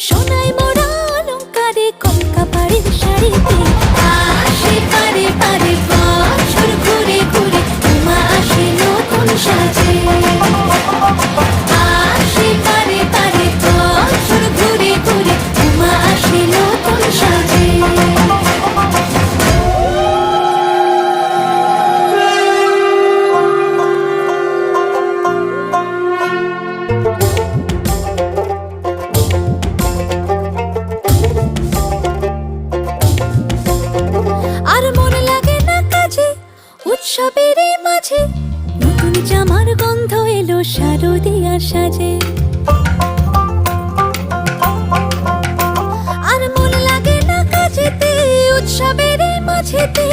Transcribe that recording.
সোনায় মোড়া অলংকারে কলকা পাড়ের শাড়িতে আসে পারে পারে বছর ঘুরে ঘুরে উমা আসে নতুন সাজে। আসে পারে পারে বছর ঘুরে ঘুরে উমা আসে নতুন সাজে। আর মন লাগে না কাজে উৎসবের মাঝে নতুন জামার গন্ধ এলো শারদিয়ার সাজে। আর মন লাগে না কাজেতে উৎসবের মাঝেতে